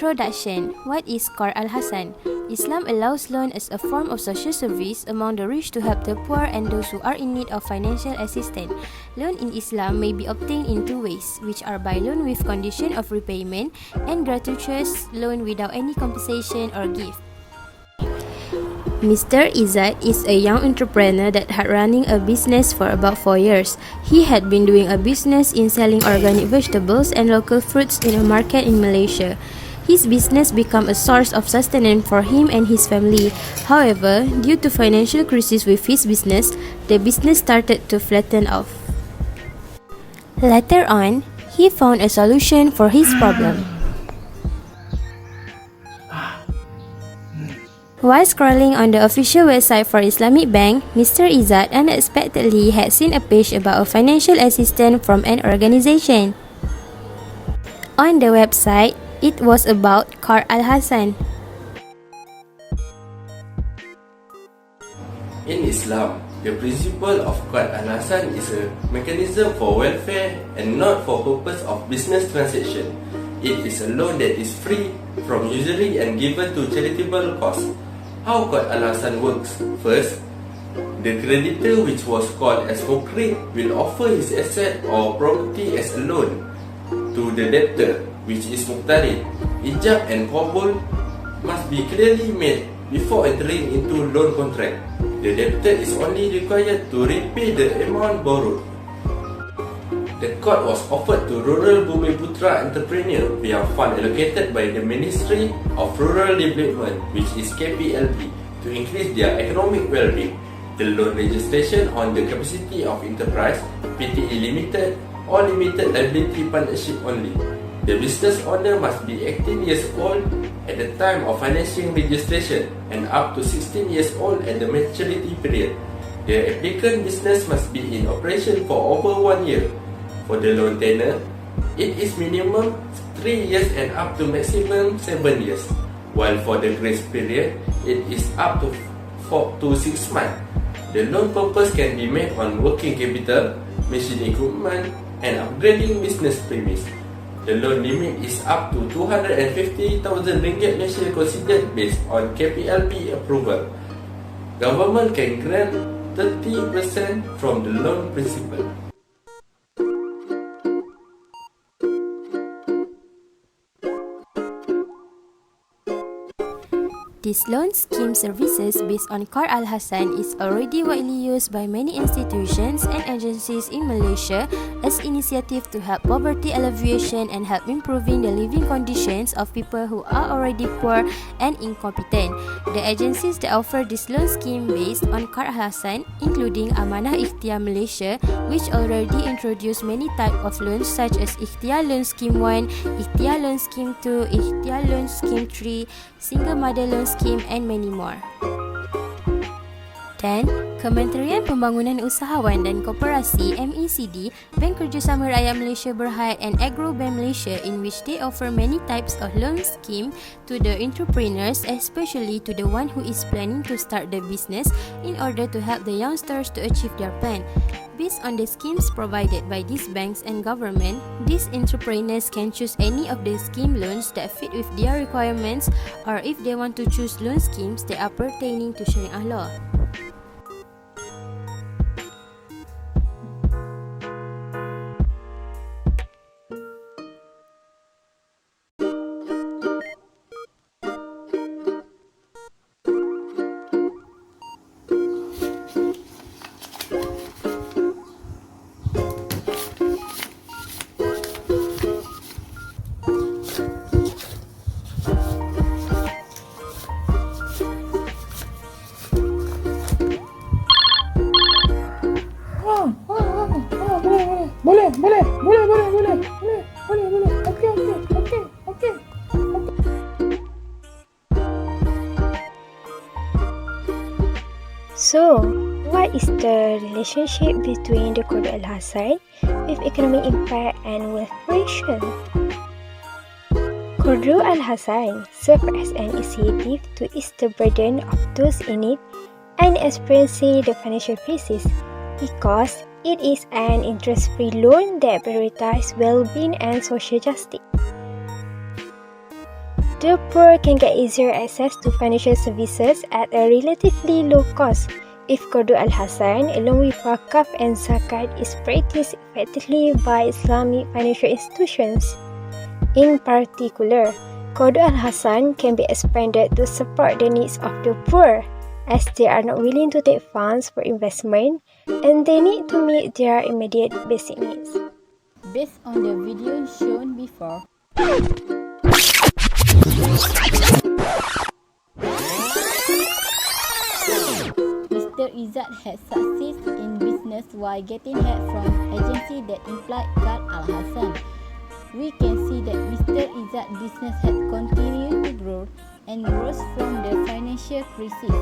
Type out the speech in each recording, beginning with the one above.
Introduction. What is Qard Al-Hassan? Islam allows loan as a form of social service among the rich to help the poor and those who are in need of financial assistance. Loan in Islam may be obtained in two ways, which are by loan with condition of repayment and gratuitous loan without any compensation or gift. Mr. IZZAT is a young entrepreneur that had running a business for about 4 years. He had been doing a business in selling organic vegetables and local fruits in a market in Malaysia. His business became a source of sustenance for him and his family. However, due to financial crisis with his business, the business started to flatten off. Later on, he found a solution for his problem. While scrolling on the official website for Islamic Bank, Mr. IZZAT unexpectedly had seen a page about a financial assistance from an organization. On the website, it was about Qard Al-Hassan. In Islam, the principle of Qard Al-Hassan is a mechanism for welfare and not for purpose of business transaction. It is a loan that is free from usury and given to charitable cause. How Qard Al-Hassan works? First, the creditor, which was called as Muqrid, will offer his asset or property as a loan to the debtor, which is Muqtarid. Ijab and Qabul must be clearly made before entering into loan contract. The debtor is only required to repay the amount borrowed. The quote was offered to rural Bumiputra entrepreneur via fund allocated by the Ministry of Rural Development, which is KPLB, to increase their economic well-being. The loan registration on the capacity of enterprise, PTE Limited, or Limited Liability Partnership only. The business owner must be 18 years old at the time of financing registration and up to 16 years old at the maturity period. The applicant business must be in operation for over 1 year. For the loan tenure, it is minimum 3 years and up to maximum 7 years, while for the grace period, it is up to 4 to 6 months. The loan purpose can be made on working capital, machine equipment, and upgrading business premise. The loan limit is up to 250,000 ringgit Malaysia considered based on KPLB approval. Government can grant 30% from the loan principal. This loan scheme services based on Qard Al-Hassan is already widely used by many institutions and agencies in Malaysia as initiative to help poverty alleviation and help improving the living conditions of people who are already poor and incompetent. The agencies that offer this loan scheme based on Qard Al-Hassan including Amanah Ikhtiar Malaysia, which already introduced many types of loans such as Ikhtiar Loan Scheme 1, Ikhtiar Loan Scheme 2, Ikhtiar Loan Scheme 3, Single Mother Loan Scheme and many more. Dan Kementerian Pembangunan Usahawan dan Koperasi MECD, Bank Kerjasama Rakyat Malaysia Berhad and Agro Bank Malaysia, in which they offer many types of loan scheme to the entrepreneurs, especially to the one who is planning to start the business in order to help the youngsters to achieve their plan. Based on the schemes provided by these banks and government, these entrepreneurs can choose any of the scheme loans that fit with their requirements, or if they want to choose loan schemes that are pertaining to Sharia law. So, what is the relationship between the Qard Al-Hassan with economic impact and wealth creation? Qard Al-Hassan serves as an initiative to ease the burden of those in need and experiencing the financial crisis because it is an interest-free loan that prioritizes well-being and social justice. the poor can get easier access to financial services at a relatively low cost if Qard Al-Hassan, along with Wakaf and Zakat, is practiced effectively by Islamic financial institutions. In particular, Qard Al-Hassan can be expanded to support the needs of the poor, as they are not willing to take funds for investment and they need to meet their immediate basic needs. Based on the video shown before, Mr. Izzat had succeeded in business while getting help from agency that implied Qard Al-Hassan. We can see that Mr. Izzat's business had continued to grow and rose from the financial crisis.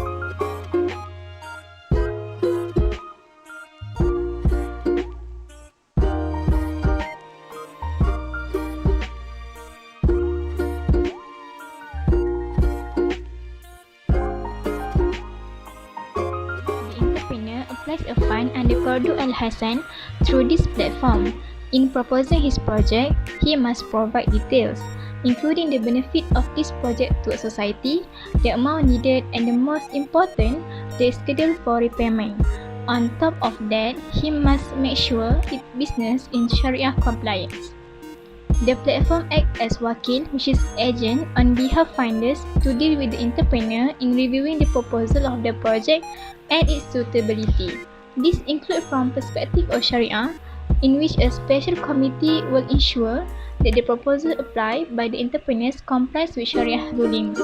Applies a fund under Qard Al-Hassan through this platform. In proposing his project, he must provide details, including the benefit of this project to a society, the amount needed, and the most important, the schedule for repayment. On top of that, he must make sure its business in Sharia compliance. The platform acts as wakil, which is agent on behalf of funders to deal with the entrepreneur in reviewing the proposal of the project and its suitability. This includes from perspective of Sharia, in which a special committee will ensure that the proposal applied by the entrepreneurs complies with Sharia rulings.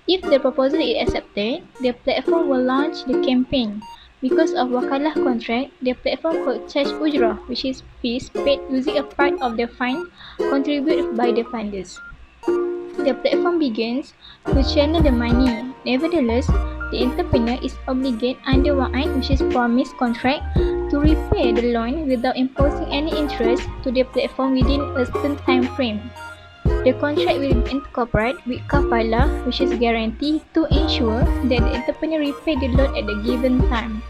If the proposal is accepted, the platform will launch the campaign. Because of wakalah contract, the platform could charge ujrah, which is fees paid using a part of the fund contributed by the funders. The platform begins to channel the money. Nevertheless, the entrepreneur is obligated under wa'ad, which is promise contract, to repay the loan without imposing any interest to the platform within a certain time frame. The contract will incorporate with kafalah, which is guarantee to ensure that the entrepreneur repay the loan at the given time.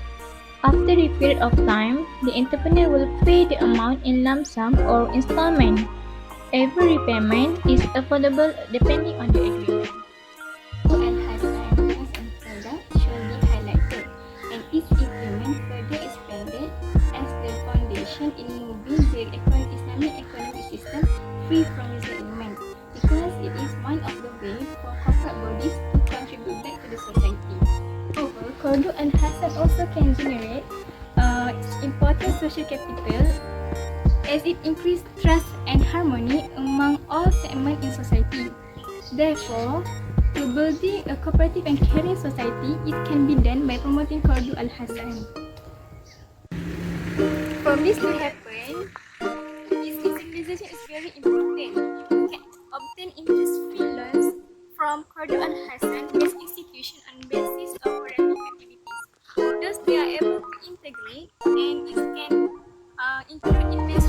After a period of time, the entrepreneur will pay the amount in lump sum or installment. Every repayment is affordable depending on the agreement. Al-Hassan has a product should be highlighted and its implement further expanded as the foundation in moving the Islamic economic system free from user element, because it is one of the ways for corporate bodies to contribute back to the society. Moreover, Qard Al-Hassan also can generate important social capital as it increases trust and harmony among all segments in society. Therefore, to building a cooperative and caring society, it can be done by promoting Qard Al-Hassan. For this to happen, this institution is very important. You can obtain interest-free loans from Qard Al-Hassan based institution on basis of operating activities. Thus, they are able to integrate and it can include investment